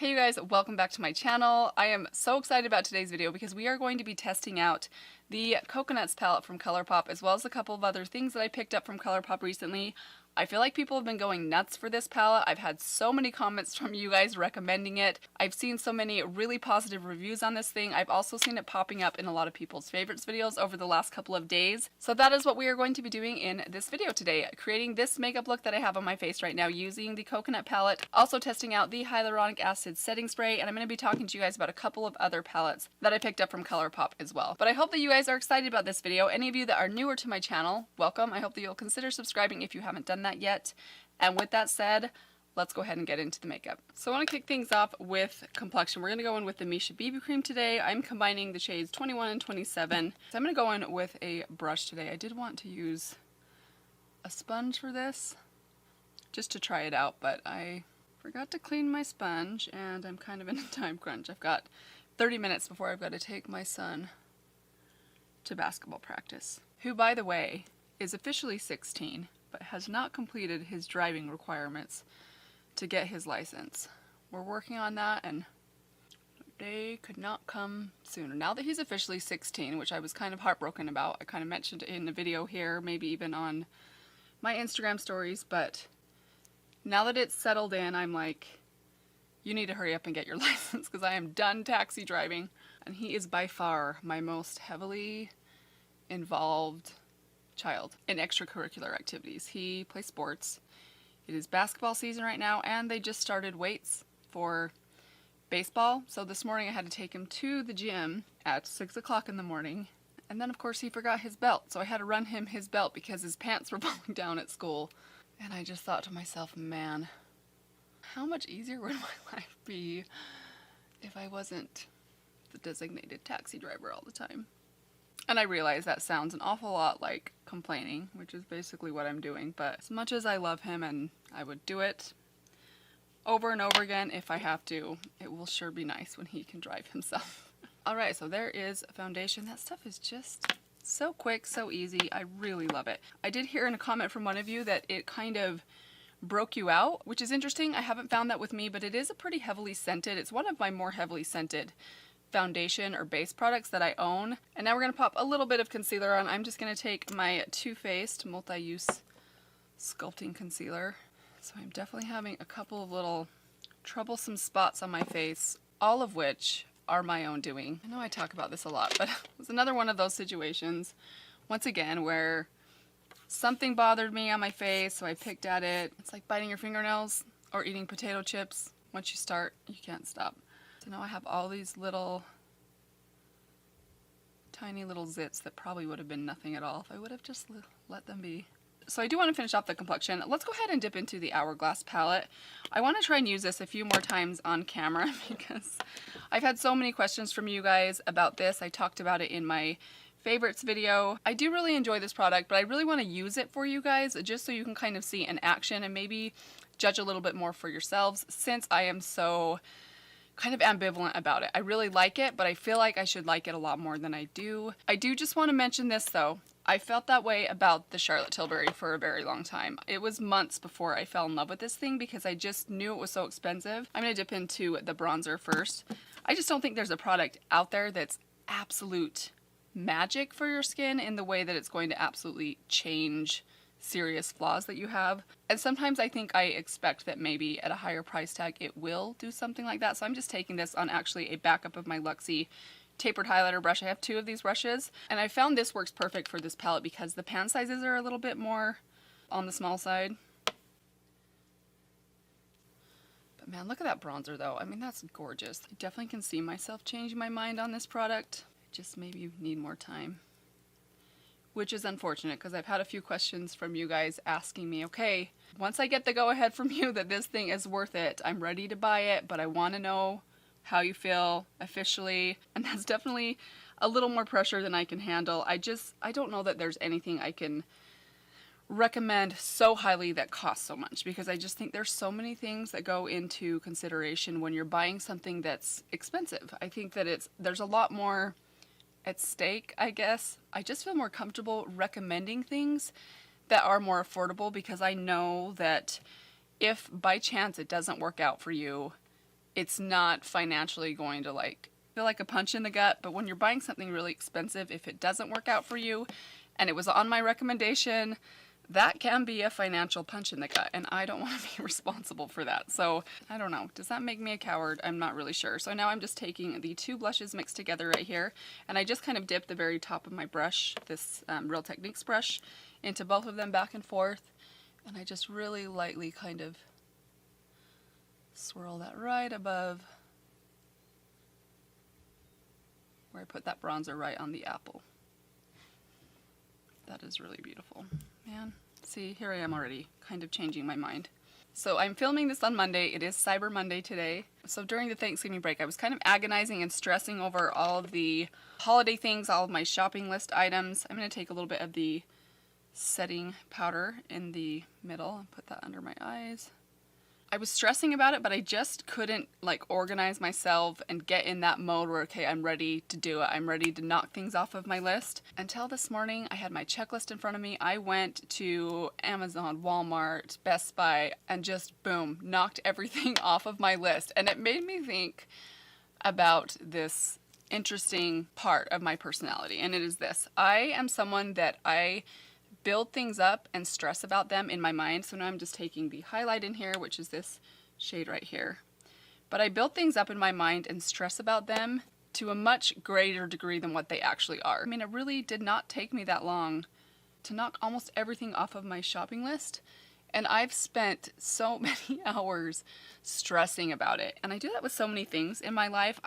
Hey you guys, welcome back to my channel. I am so excited about today's video because we are going to be testing out the Coconuts palette from Colourpop, as well as a couple of other things that I picked up from Colourpop recently. I feel like people have been going nuts for this palette. I've had so many comments from you guys recommending it. I've seen so many really positive reviews on this thing. I've also seen it popping up in a lot of people's favorites videos over the last couple of days. So that is what we are going to be doing in this video today. Creating this makeup look that I have on my face right now using the Coconut palette. Also testing out the hyaluronic acid setting spray, and I'm going to be talking to you guys about a couple of other palettes that I picked up from Colourpop as well. But I hope that you guys are excited about this video. Any of you that are newer to my channel, welcome. I hope that you'll consider subscribing if you haven't done that yet. And with that said, let's go ahead and get into the makeup. So I want to kick things off with complexion. We're going to go in with the Misha BB cream today. I'm combining the shades 21 and 27. So I'm going to go in with a brush today. I did want to use a sponge for this just to try it out, but I forgot to clean my sponge and I'm kind of in a time crunch. I've got 30 minutes before I've got to take my son to basketball practice, who, by the way, is officially 16, but has not completed his driving requirements to get his license. We're working on that and they could not come sooner. Now that he's officially 16, which I was kind of heartbroken about, I kind of mentioned it in the video here, maybe even on my Instagram stories, but now that it's settled in, I'm like, you need to hurry up and get your license because I am done taxi driving. And he is by far my most heavily involved child in extracurricular activities. He plays sports. It is basketball season right now and they just started weights for baseball. So this morning I had to take him to the gym at 6 o'clock in the morning. And then of course he forgot his belt. So I had to run him his belt because his pants were falling down at school. And I just thought to myself, man, how much easier would my life be if I wasn't the designated taxi driver all the time? And I realize that sounds an awful lot like complaining, which is basically what I'm doing, but as much as I love him and I would do it over and over again if I have to, it will sure be nice when he can drive himself. Alright, so there is foundation. That stuff is just so quick, so easy. I really love it. I did hear in a comment from one of you that it kind of broke you out, which is interesting. I haven't found that with me, but it is a pretty heavily scented. It's one of my more heavily scented foundation or base products that I own. And now we're going to pop a little bit of concealer on. I'm just going to take my Too Faced multi-use sculpting concealer. So I'm definitely having a couple of little troublesome spots on my face, all of which are my own doing. I know I talk about this a lot, but it was another one of those situations, once again, where something bothered me on my face, so I picked at it. It's like biting your fingernails or eating potato chips. Once you start, you can't stop. So now I have all these little tiny little zits that probably would have been nothing at all if I would have just let them be. So I do want to finish off the complexion. Let's go ahead and dip into the Hourglass palette. I want to try and use this a few more times on camera because I've had so many questions from you guys about this. I talked about it in my favorites video. I do really enjoy this product, but I really want to use it for you guys just so you can kind of see in action and maybe judge a little bit more for yourselves, since I am so kind of ambivalent about it. I really like it, but I feel like I should like it a lot more than I do. I do just want to mention this though. I felt that way about the Charlotte Tilbury for a very long time. It was months before I fell in love with this thing because I just knew it was so expensive. I'm going to dip into the bronzer first. I just don't think there's a product out there that's absolute magic for your skin in the way that it's going to absolutely change serious flaws that you have. And sometimes I think I expect that maybe at a higher price tag it will do something like that. So I'm just taking this on actually a backup of my Luxie tapered highlighter brush. I have two of these brushes and I found this works perfect for this palette because the pan sizes are a little bit more on the small side. But man, look at that bronzer though. I mean, that's gorgeous. I definitely can see myself changing my mind on this product. Just maybe need more time, which is unfortunate because I've had a few questions from you guys asking me, okay, once I get the go ahead from you that this thing is worth it, I'm ready to buy it, but I want to know how you feel officially. And that's definitely a little more pressure than I can handle. I don't know that there's anything I can recommend so highly that costs so much, because I just think there's so many things that go into consideration when you're buying something that's expensive. I think that there's a lot more at stake, I guess. I just feel more comfortable recommending things that are more affordable because I know that if by chance it doesn't work out for you, it's not financially going to like feel like a punch in the gut. But when you're buying something really expensive, if it doesn't work out for you and it was on my recommendation, that can be a financial punch in the gut, and I don't want to be responsible for that. So I don't know, does that make me a coward? I'm not really sure. So now I'm just taking the two blushes mixed together right here, and I just kind of dip the very top of my brush, this Real Techniques brush, into both of them back and forth, and I just really lightly kind of swirl that right above where I put that bronzer, right on the apple. That is really beautiful. Man, see, here I am already kind of changing my mind. So I'm filming this on Monday. It is Cyber Monday today. So during the Thanksgiving break, I was kind of agonizing and stressing over all of the holiday things, all of my shopping list items. I'm going to take a little bit of the setting powder in the middle and put that under my eyes. I was stressing about it, but I just couldn't like organize myself and get in that mode where, okay, I'm ready to do it. I'm ready to knock things off of my list. Until this morning, I had my checklist in front of me. I went to Amazon, Walmart, Best Buy, and just boom, knocked everything off of my list. And it made me think about this interesting part of my personality. And it is this: I am someone that I build things up and stress about them in my mind. So now I'm just taking the highlight in here, which is this shade right here. But I build things up in my mind and stress about them to a much greater degree than what they actually are. I mean, it really did not take me that long to knock almost everything off of my shopping list. And I've spent so many hours stressing about it. And I do that with so many things in my life.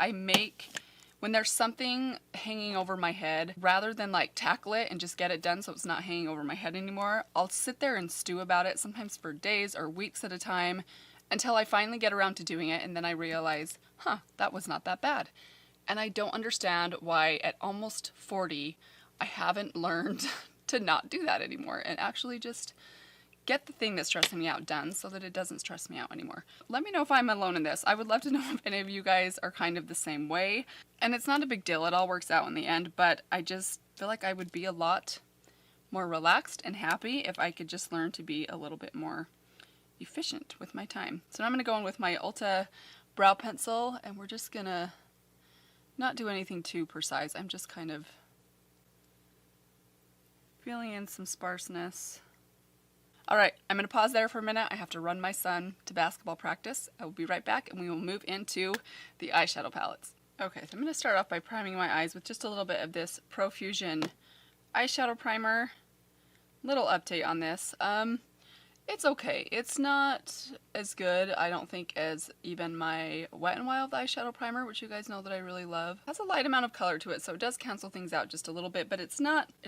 When there's something hanging over my head, rather than like tackle it and just get it done so it's not hanging over my head anymore, I'll sit there and stew about it, sometimes for days or weeks at a time, until I finally get around to doing it, and then I realize, that was not that bad. And I don't understand why at almost 40, I haven't learned to not do that anymore and actually just get the thing that's stressing me out done so that it doesn't stress me out anymore. Let me know if I'm alone in this. I would love to know if any of you guys are kind of the same way. And it's not a big deal, it all works out in the end, but I just feel like I would be a lot more relaxed and happy if I could just learn to be a little bit more efficient with my time. So now I'm going to go in with my Ulta brow pencil, and we're just going to not do anything too precise. I'm just kind of filling in some sparseness. Alright, I'm going to pause there for a minute. I have to run my son to basketball practice. I will be right back, and we will move into the eyeshadow palettes. Okay, so I'm going to start off by priming my eyes with just a little bit of this Profusion eyeshadow primer. Little update on this. It's okay. It's not as good, I don't think, as even my Wet n Wild eyeshadow primer, which you guys know that I really love. It has a light amount of color to it, so it does cancel things out just a little bit, but it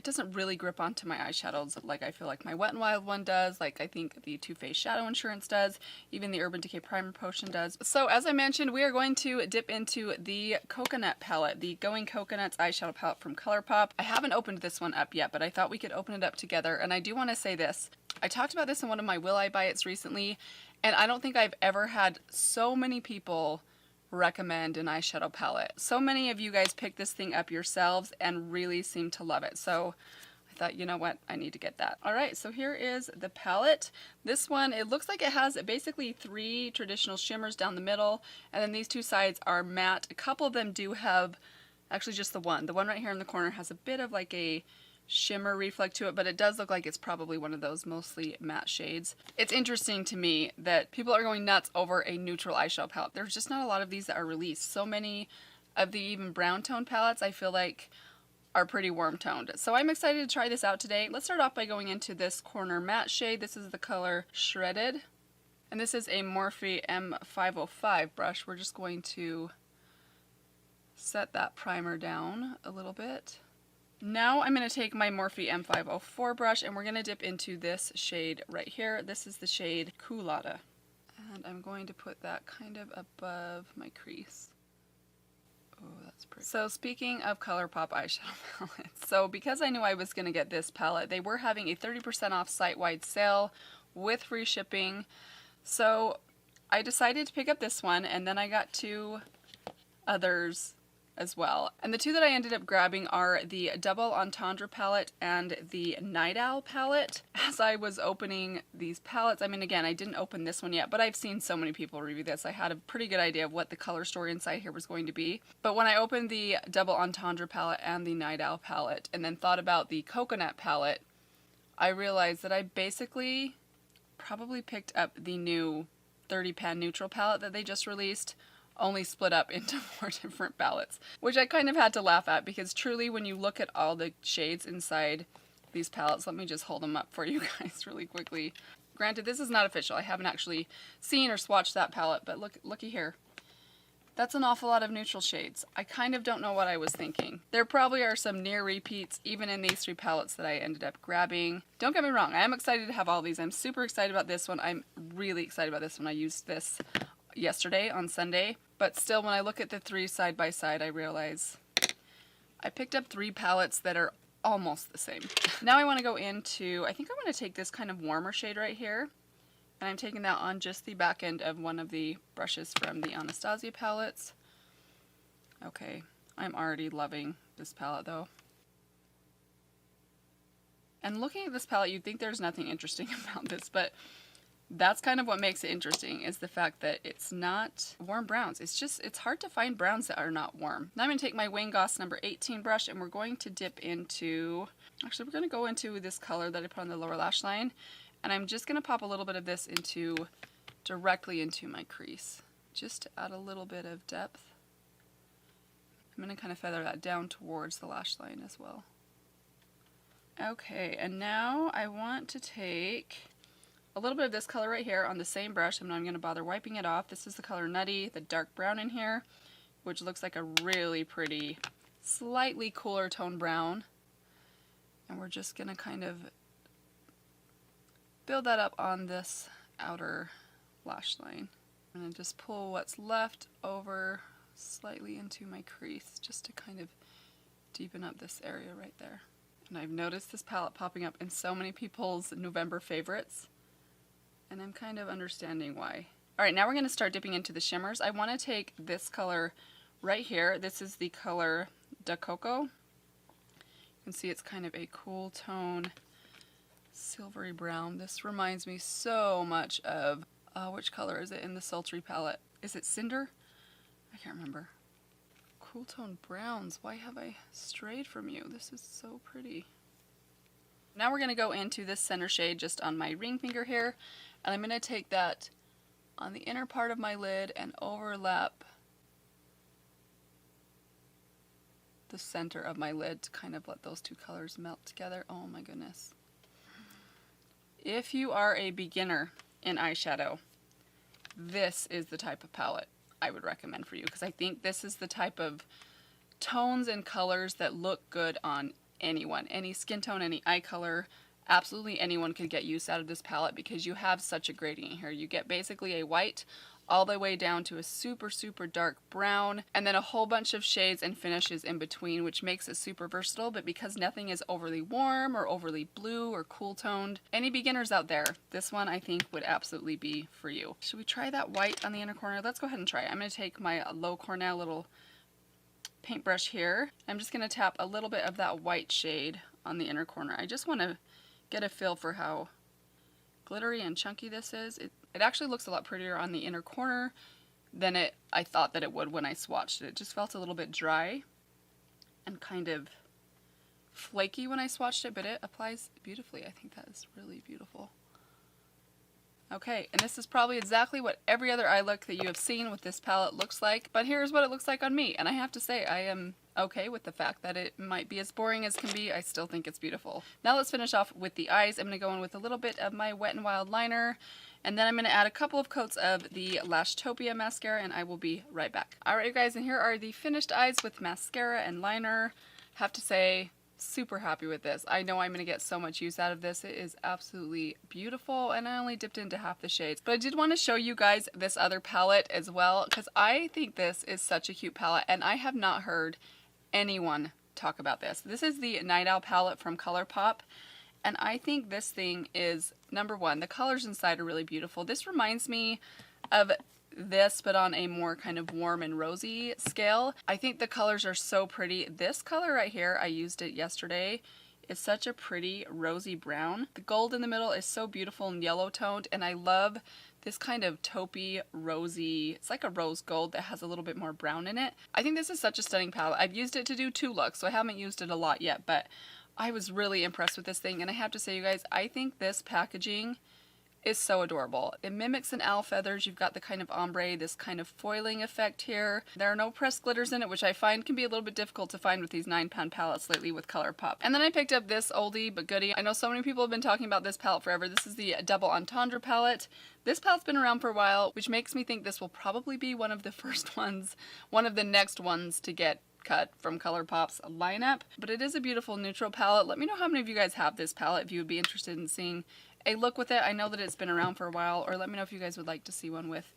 doesn't really grip onto my eyeshadows like I feel like my Wet n Wild one does, like I think the Too Faced Shadow Insurance does, even the Urban Decay Primer Potion does. So as I mentioned, we are going to dip into the Coconut palette, the Going Coconuts eyeshadow palette from Colourpop. I haven't opened this one up yet, but I thought we could open it up together, and I do want to say this. I talked about this in one of my Will I Buy It's recently, and I don't think I've ever had so many people recommend an eyeshadow palette. So many of you guys picked this thing up yourselves and really seem to love it. So I thought, you know what, I need to get that. Alright, so here is the palette. This one, it looks like it has basically 3 traditional shimmers down the middle, and then these 2 sides are matte. A couple of them do have, actually just the one. The one right here in the corner has a bit of like a shimmer reflect to it, but it does look like it's probably one of those mostly matte shades. It's interesting to me that people are going nuts over a neutral eyeshadow palette. There's just not a lot of these that are released. So many of the even brown tone palettes I feel like are pretty warm toned. So I'm excited to try this out today. Let's start off by going into this corner matte shade. This is the color Shredded, and this is a Morphe M505 brush. We're just going to set that primer down a little bit. Now I'm going to take my Morphe M504 brush, and we're going to dip into this shade right here. This is the shade Culotta. And I'm going to put that kind of above my crease. Oh, that's pretty. So speaking of Colourpop eyeshadow palettes, so because I knew I was going to get this palette, they were having a 30% off site-wide sale with free shipping. So I decided to pick up this one, and then I got 2 others as well. And the two that I ended up grabbing are the Double Entendre palette and the Night Owl palette. As I was opening these palettes, I mean, again, I didn't open this one yet, but I've seen so many people review this. I had a pretty good idea of what the color story inside here was going to be. But when I opened the Double Entendre palette and the Night Owl palette, and then thought about the Coconut palette, I realized that I basically probably picked up the new 30 pan neutral palette that they just released, only split up into 4 different palettes, which I kind of had to laugh at, because truly when you look at all the shades inside these palettes, let me just hold them up for you guys really quickly. Granted, this is not official. I haven't actually seen or swatched that palette, but looky here. That's an awful lot of neutral shades. I kind of don't know what I was thinking. There probably are some near repeats even in these 3 palettes that I ended up grabbing. Don't get me wrong, I am excited to have all these. I'm super excited about this one. I'm really excited about this one. I used this yesterday on Sunday, but still when I look at the 3 side by side, I realize I picked up 3 palettes that are almost the same. Now I want to go into, I think I'm going to take this kind of warmer shade right here. And I'm taking that on just the back end of one of the brushes from the Anastasia palettes. Okay, I'm already loving this palette though. And looking at this palette, you'd think there's nothing interesting about this, but that's kind of what makes it interesting, is the fact that it's not warm browns. It's hard to find browns that are not warm. Now I'm going to take my Wayne Goss number 18 brush, and we're going to dip into, actually we're going to go into this color that I put on the lower lash line. And I'm just going to pop a little bit of this directly into my crease, just to add a little bit of depth. I'm going to kind of feather that down towards the lash line as well. Okay, and now I want to take a little bit of this color right here on the same brush. I'm not going to bother wiping it off. This is the color Nutty, the dark brown in here, which looks like a really pretty, slightly cooler tone brown. And we're just going to kind of build that up on this outer lash line. I'm going to just pull what's left over slightly into my crease, just to kind of deepen up this area right there. And I've noticed this palette popping up in so many people's November favorites, and I'm kind of understanding why. Alright, now we're going to start dipping into the shimmers. I want to take this color right here. This is the color Da Coco. You can see it's kind of a cool tone, silvery brown. This reminds me so much of, which color is it in the Sultry palette? Is it Cinder? I can't remember. Cool tone browns. Why have I strayed from you? This is so pretty. Now we're going to go into this center shade just on my ring finger here, and I'm going to take that on the inner part of my lid and overlap the center of my lid to kind of let those 2 colors melt together. Oh my goodness. If you are a beginner in eyeshadow, this is the type of palette I would recommend for you, because I think this is the type of tones and colors that look good on anyone. Any skin tone, any eye color, absolutely anyone could get use out of this palette, because you have such a gradient here. You get basically a white all the way down to a super, super dark brown, and then a whole bunch of shades and finishes in between, which makes it super versatile. But because nothing is overly warm or overly blue or cool toned, any beginners out there, this one I think would absolutely be for you. Should we try that white on the inner corner? Let's go ahead and try it. I'm going to take my Low Cornell little paintbrush here. I'm just going to tap a little bit of that white shade on the inner corner. I just want to get a feel for how glittery and chunky this is. It actually looks a lot prettier on the inner corner than I thought that it would when I swatched it. It just felt a little bit dry and kind of flaky when I swatched it, but it applies beautifully. I think that is really beautiful. Okay, and this is probably exactly what every other eye look that you have seen with this palette looks like, but here's what it looks like on me. And I have to say, I am okay with the fact that it might be as boring as can be. I still think it's beautiful. Now let's finish off with the eyes. I'm going to go in with a little bit of my Wet n Wild liner, and then I'm going to add a couple of coats of the Lashtopia mascara, and I will be right back. Alright you guys, and here are the finished eyes with mascara and liner. Have to say, super happy with this. I know I'm going to get so much use out of this. It is absolutely beautiful, and I only dipped into half the shades. But I did want to show you guys this other palette as well, because I think this is such a cute palette, and I have not heard anyone talk about this. This is the Night Owl palette from Colourpop, and I think this thing is, number one, the colors inside are really beautiful. This reminds me of this, but on a more kind of warm and rosy scale. I think the colors are so pretty. This color right here, I used it yesterday. It's such a pretty rosy brown. The gold in the middle is so beautiful and yellow toned, and I love this kind of taupey, rosy, it's like a rose gold that has a little bit more brown in it. I think this is such a stunning palette. I've used it to do 2 looks, so I haven't used it a lot yet, but I was really impressed with this thing, and I have to say, you guys, I think this packaging is so adorable. It mimics an owl feathers. You've got the kind of ombre, this kind of foiling effect here. There are no pressed glitters in it, which I find can be a little bit difficult to find with these 9-pound palettes lately with Colourpop. And then I picked up this oldie but goodie. I know so many people have been talking about this palette forever. This is the Double Entendre palette. This palette's been around for a while, which makes me think this will probably be one of the first ones, one of the next ones to get cut from Colourpop's lineup. But it is a beautiful neutral palette. Let me know how many of you guys have this palette if you would be interested in seeing a look with it. I know that it's been around for a while, or let me know if you guys would like to see one with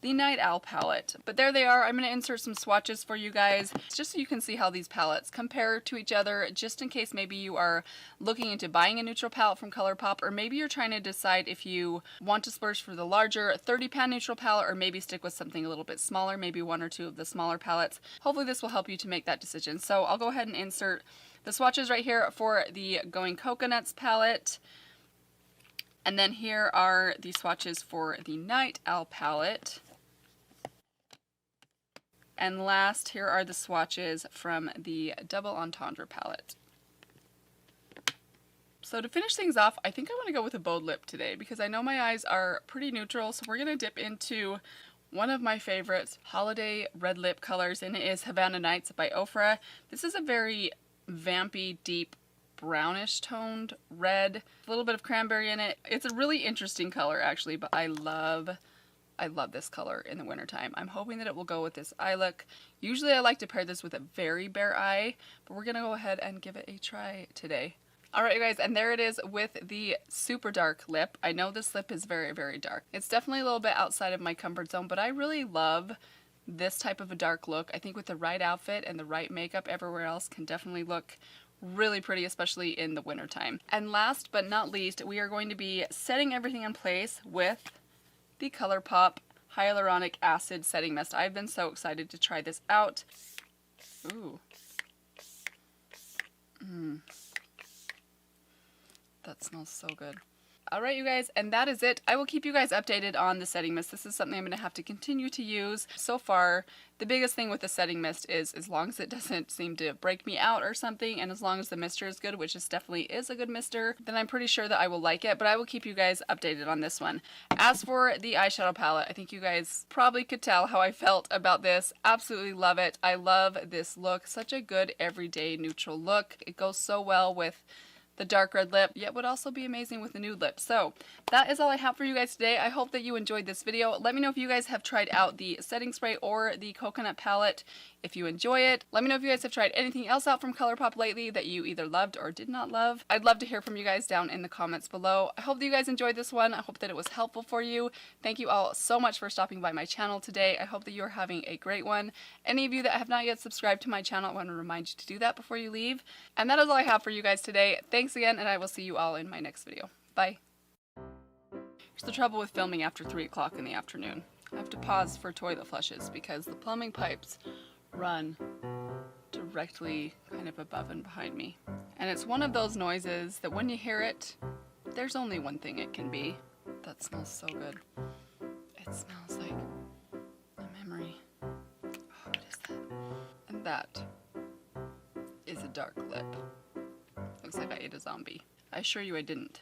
the Night Owl palette. But there they are. I'm going to insert some swatches for you guys just so you can see how these palettes compare to each other, just in case maybe you are looking into buying a neutral palette from Colourpop, or maybe you're trying to decide if you want to splurge for the larger 30-pound neutral palette, or maybe stick with something a little bit smaller, maybe 1 or 2 of the smaller palettes. Hopefully this will help you to make that decision. So I'll go ahead and insert the swatches right here for the Going Coconuts palette. And then here are the swatches for the Night Owl palette. And last, here are the swatches from the Double Entendre palette. So to finish things off, I think I want to go with a bold lip today because I know my eyes are pretty neutral, so we're going to dip into one of my favorite holiday red lip colors, and it is Havana Nights by Ofra. This is a very vampy, deep, brownish toned red, a little bit of cranberry in it. It's a really interesting color actually, but I love this color in the wintertime. I'm hoping that it will go with this eye look. Usually I like to pair this with a very bare eye, but we're gonna go ahead and give it a try today. Alright you guys, and there it is with the super dark lip. I know this lip is very, very dark. It's definitely a little bit outside of my comfort zone, but I really love this type of a dark look. I think with the right outfit and the right makeup everywhere else can definitely look really pretty, especially in the wintertime. And last but not least, we are going to be setting everything in place with the Colourpop Hyaluronic Acid Setting Mist. I've been so excited to try this out. Ooh. That smells so good. Alright you guys, and that is it. I will keep you guys updated on the setting mist. This is something I'm going to have to continue to use. So far, the biggest thing with the setting mist is as long as it doesn't seem to break me out or something, and as long as the mister is good, which is definitely is a good mister, then I'm pretty sure that I will like it, but I will keep you guys updated on this one. As for the eyeshadow palette, I think you guys probably could tell how I felt about this. Absolutely love it. I love this look. Such a good everyday neutral look. It goes so well with the dark red lip, yet would also be amazing with the nude lip. So that is all I have for you guys today. I hope that you enjoyed this video. Let me know if you guys have tried out the setting spray or the coconut palette. If you enjoy it, let me know if you guys have tried anything else out from Colourpop lately that you either loved or did not love. I'd love to hear from you guys down in the comments below. I hope that you guys enjoyed this one. I hope that it was helpful for you. Thank you all so much for stopping by my channel today. I hope that you're having a great one. Any of you that have not yet subscribed to my channel, I want to remind you to do that before you leave. And that is all I have for you guys today. Thanks again, and I will see you all in my next video. Bye. Here's the trouble with filming after 3 o'clock in the afternoon. I have to pause for toilet flushes because the plumbing pipes run directly kind of above and behind me. And it's one of those noises that when you hear it, there's only one thing it can be. That smells so good. It smells like a memory. Oh, what is that? And that is a dark lip. Looks like I ate a zombie. I assure you I didn't.